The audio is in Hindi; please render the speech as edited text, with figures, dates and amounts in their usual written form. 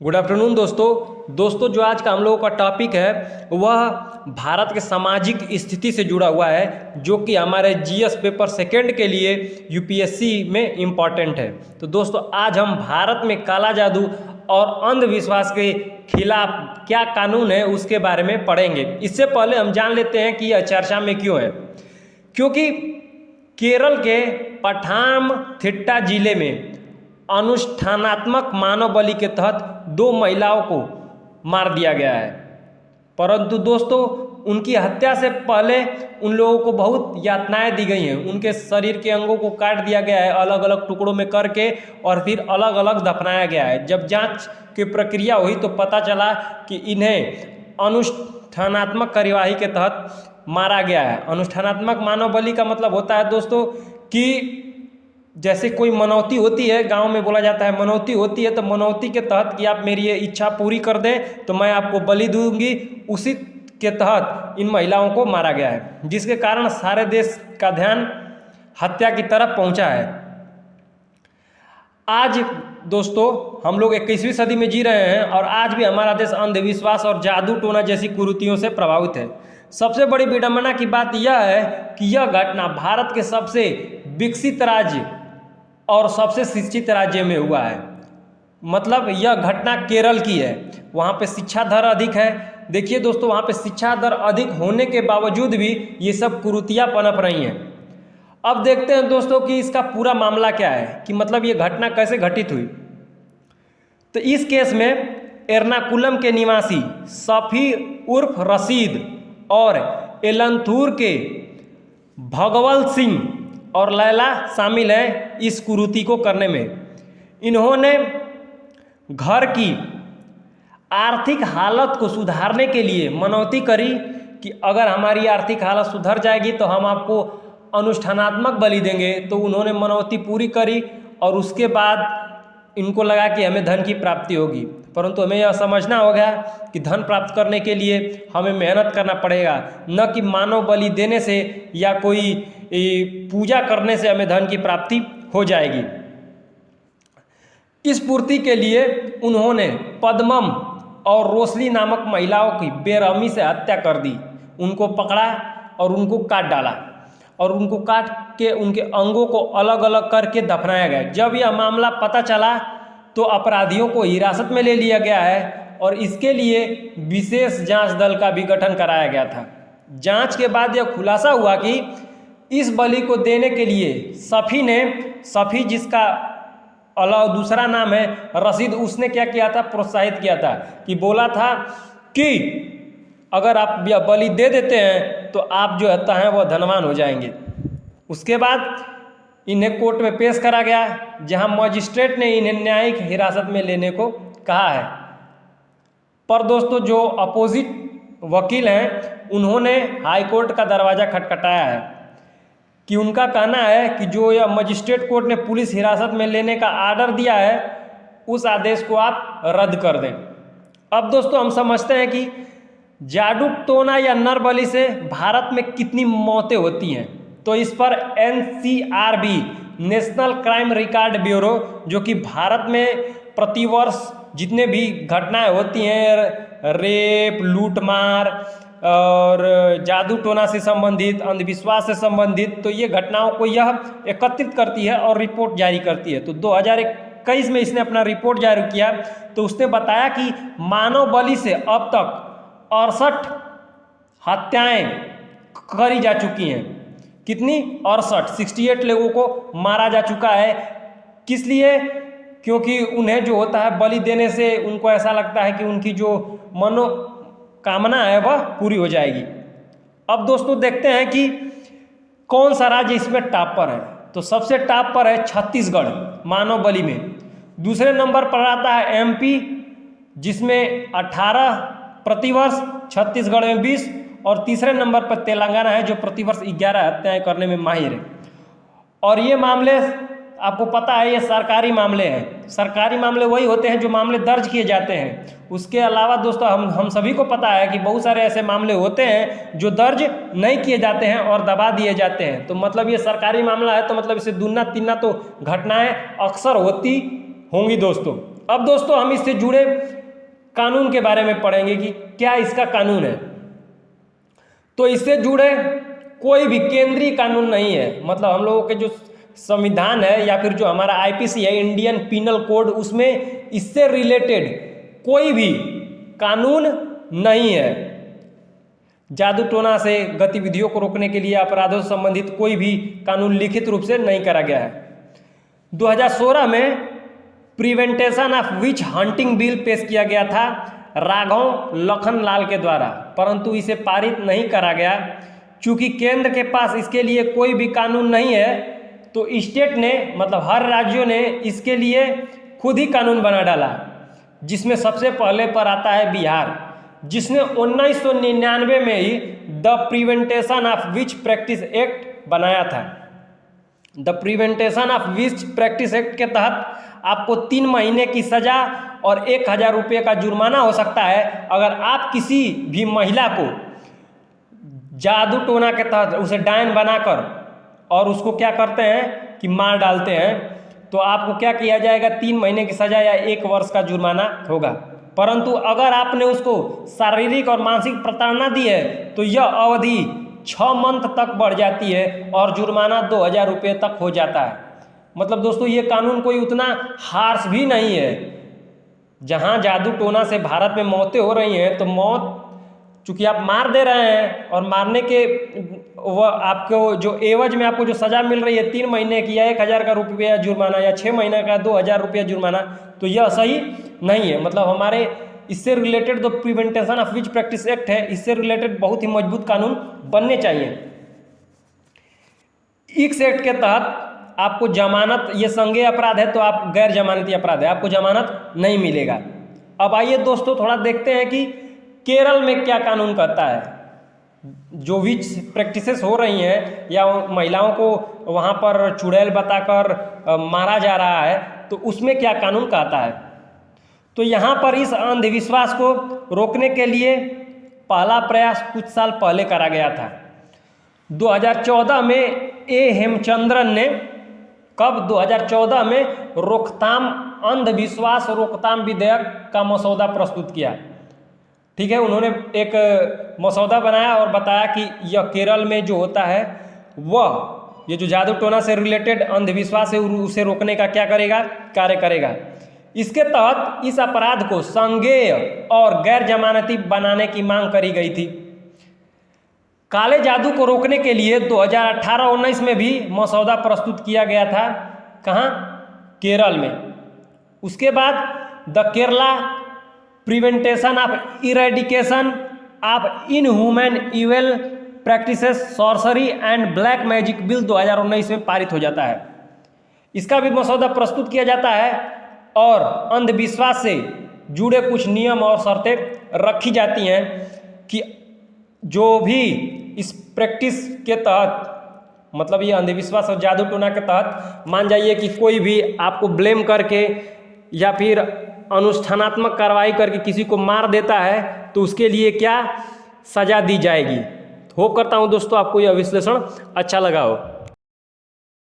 गुड आफ्टरनून दोस्तों जो आज का हम लोगों का टॉपिक है वह भारत के सामाजिक स्थिति से जुड़ा हुआ है, जो कि हमारे जीएस पेपर सेकंड के लिए यूपीएससी में इम्पॉर्टेंट है। तो दोस्तों आज हम भारत में काला जादू और अंधविश्वास के खिलाफ क्या कानून है उसके बारे में पढ़ेंगे। इससे पहले हम जान लेते हैं कि यह चर्चा में क्यों है। क्योंकि केरल के पठानमथिट्टा जिले में अनुष्ठानात्मक मानव बलि के तहत 2 महिलाओं को मार दिया गया है। परंतु दोस्तों उनकी हत्या से पहले उन लोगों को बहुत यातनाएं दी गई हैं। उनके शरीर के अंगों को काट दिया गया है अलग अलग टुकड़ों में करके, और फिर अलग अलग दफनाया गया है। जब जांच की प्रक्रिया हुई तो पता चला कि इन्हें अनुष्ठानात्मक कार्यवाही के तहत मारा गया है। अनुष्ठानात्मक मानव बलि का मतलब होता है दोस्तों कि जैसे कोई मनौती होती है, गांव में बोला जाता है मनौती होती है, तो मनौती के तहत कि आप मेरी ये इच्छा पूरी कर दें तो मैं आपको बलि दूंगी, उसी के तहत इन महिलाओं को मारा गया है, जिसके कारण सारे देश का ध्यान हत्या की तरफ पहुंचा है। आज दोस्तों हम लोग 21वीं सदी में जी रहे हैं और आज भी हमारा देश अंधविश्वास और जादू टोना जैसी कुरीतियों से प्रभावित है। सबसे बड़ी विडंबना की बात यह है कि यह घटना भारत के सबसे विकसित राज्य और सबसे शिक्षित राज्य में हुआ है। मतलब यह घटना केरल की है। वहाँ पे शिक्षा दर अधिक है। देखिए दोस्तों, वहाँ पे शिक्षा दर अधिक होने के बावजूद भी ये सब कुरीतियाँ पनप रही हैं। अब देखते हैं दोस्तों कि इसका पूरा मामला क्या है, कि मतलब ये घटना कैसे घटित हुई। तो इस केस में एर्नाकुलम के निवासी सफ़ी उर्फ रशीद और एलंथूर के भगवल सिंह और लैला शामिल हैं इस कुरीति को करने में। इन्होंने घर की आर्थिक हालत को सुधारने के लिए मनौती करी कि अगर हमारी आर्थिक हालत सुधर जाएगी तो हम आपको अनुष्ठानात्मक बलि देंगे। तो उन्होंने मनौती पूरी करी और उसके बाद इनको लगा कि हमें धन की प्राप्ति होगी। परंतु हमें यह समझना होगा कि धन प्राप्त करने के लिए हमें मेहनत करना पड़ेगा, न कि मानव बलि देने से या कोई पूजा करने से हमें धन की प्राप्ति हो जाएगी। इस पूर्ति के लिए उन्होंने पद्मम और रोशली नामक महिलाओं की बेरहमी से हत्या कर दी। उनको पकड़ा और उनको काट डाला और उनको काट के उनके अंगों को अलग अलग करके दफनाया गया। जब यह मामला पता चला तो अपराधियों को हिरासत में ले लिया गया है और इसके लिए विशेष जांच दल का भी गठन कराया गया था। जांच के बाद यह खुलासा हुआ कि इस बलि को देने के लिए सफ़ी जिसका दूसरा नाम है रशीद, उसने क्या किया था, प्रोत्साहित किया था कि बोला था कि अगर आप यह बलि दे देते हैं तो आप जो होता है वह धनवान हो जाएंगे। उसके बाद इन्हें कोर्ट में पेश करा गया, जहां मजिस्ट्रेट ने इन्हें न्यायिक हिरासत में लेने को कहा है। पर दोस्तों जो अपोजिट वकील हैं उन्होंने हाई कोर्ट का दरवाज़ा खटखटाया है कि उनका कहना है कि जो यह मजिस्ट्रेट कोर्ट ने पुलिस हिरासत में लेने का आर्डर दिया है उस आदेश को आप रद्द कर दें। अब दोस्तों हम समझते हैं कि जादू टोना या नर बलि से भारत में कितनी मौतें होती हैं। तो इस पर NCRB national crime record bureau, जो कि भारत में प्रतिवर्ष जितने भी घटनाएं होती हैं, रेप, लूटमार और जादू टोना से संबंधित, अंधविश्वास से संबंधित, तो ये घटनाओं को यह एकत्रित करती है और रिपोर्ट जारी करती है। तो 2021 में इसने अपना रिपोर्ट जारी किया तो उसने बताया कि मानव बलि से अब तक 68 हत्याएं करी जा चुकी हैं। कितनी? 68 लोगों को मारा जा चुका है। किस लिए? क्योंकि उन्हें जो होता है बलि देने से उनको ऐसा लगता है कि उनकी जो मनोकामना है वह पूरी हो जाएगी। अब दोस्तों देखते हैं कि कौन सा राज्य इसमें टॉप पर है। तो सबसे टॉप पर है छत्तीसगढ़ मानव बलि में। दूसरे नंबर पर आता है MP, जिसमें 18 प्रतिवर्ष, छत्तीसगढ़ में 20, और तीसरे नंबर पर तेलंगाना है जो प्रतिवर्ष 11 हत्याएं करने में माहिर है। और ये मामले आपको पता है ये सरकारी मामले हैं। सरकारी मामले वही होते हैं जो मामले दर्ज किए जाते हैं। उसके अलावा दोस्तों हम सभी को पता है कि बहुत सारे ऐसे मामले होते हैं जो दर्ज नहीं किए जाते हैं और दबा दिए जाते हैं। तो मतलब ये सरकारी मामला है तो मतलब इसे दुगना तिगना तो घटनाएं अक्सर होती होंगी दोस्तों। अब दोस्तों हम इससे जुड़े कानून के बारे में पढ़ेंगे कि क्या इसका कानून है। तो इससे जुड़े कोई भी केंद्रीय कानून नहीं है, मतलब हम लोगों के जो संविधान है या फिर जो हमारा आईपीसी है, इंडियन पिनल कोड, उसमें इससे रिलेटेड कोई भी कानून नहीं है। जादू टोना से गतिविधियों को रोकने के लिए अपराधों से संबंधित कोई भी कानून लिखित रूप से नहीं करा गया है। 2016 में prevention of which hunting bill पेश किया गया था राघव लखनलाल के द्वारा, परंतु इसे पारित नहीं करा गया। चूंकि केंद्र के पास इसके लिए कोई भी कानून नहीं है, तो स्टेट ने, मतलब हर राज्यों ने इसके लिए खुद ही कानून बना डाला, जिसमें सबसे पहले पर आता है बिहार, जिसने 1999 में ही the prevention of witch practice act बनाया था। The prevention of witch practice act के तहत आपको 3 महीने की सजा और 1000 रुपये का जुर्माना हो सकता है अगर आप किसी भी महिला को जादू टोना के तहत उसे डायन बनाकर और उसको क्या करते हैं कि मार डालते हैं, तो आपको क्या किया जाएगा, 3 महीने की सजा या 1 वर्ष का जुर्माना होगा। परंतु अगर आपने उसको शारीरिक और मानसिक प्रताड़ना दी है तो यह अवधि 6 मंथ तक बढ़ जाती है और जुर्माना 2000 रुपये तक हो जाता है। मतलब दोस्तों ये कानून कोई उतना हार्श भी नहीं है। जहां जादू टोना से भारत में मौतें हो रही हैं, तो मौत चूंकि आप मार दे रहे हैं और मारने के वह आपको जो एवज में आपको जो सज़ा मिल रही है 3 महीने की या 1000 का रुपया जुर्माना या 6 महीने का 2000 रुपया जुर्माना, तो यह सही नहीं है। मतलब हमारे इससे रिलेटेड जो prevention of witch practice act है, इससे रिलेटेड बहुत ही मजबूत कानून बनने चाहिए। इस एक्ट के तहत आपको जमानत, ये संज्ञेय अपराध है तो आप गैर जमानती अपराध है, आपको जमानत नहीं मिलेगा। अब आइए दोस्तों थोड़ा देखते हैं कि केरल में क्या कानून कहता है। जो विच प्रैक्टिसेस हो रही हैं या महिलाओं को वहाँ पर चुड़ैल बताकर मारा जा रहा है, तो उसमें क्या कानून कहता है। तो यहाँ पर इस अंधविश्वास को रोकने के लिए पहला प्रयास कुछ साल पहले करा गया था। 2014 में ए हेमचंद्रन ने, कब, 2014 में रोकथाम, अंधविश्वास रोकथाम विधेयक का मसौदा प्रस्तुत किया। ठीक है, उन्होंने एक मसौदा बनाया और बताया कि यह केरल में जो होता है वह ये जो जादू टोना से रिलेटेड अंधविश्वास है उसे रोकने का क्या करेगा, कार्य करेगा। इसके तहत इस अपराध को संज्ञेय और गैर जमानती बनाने की मांग करी गई थी। काले जादू को रोकने के लिए 2018-19 में भी मसौदा प्रस्तुत किया गया था। कहाँ? केरल में। उसके बाद the Kerala prevention of eradication of inhuman evil practices sorcery and black magic bill 2019 में पारित हो जाता है। इसका भी मसौदा प्रस्तुत किया जाता है और अंधविश्वास से जुड़े कुछ नियम और शर्तें रखी जाती हैं कि जो भी इस प्रैक्टिस के तहत, मतलब ये अंधविश्वास और जादू टोना के तहत मान जाइए कि कोई भी आपको ब्लेम करके या फिर अनुष्ठानात्मक कार्रवाई करके किसी को मार देता है, तो उसके लिए क्या सज़ा दी जाएगी। होप करता हूँ दोस्तों आपको यह विश्लेषण अच्छा लगा हो।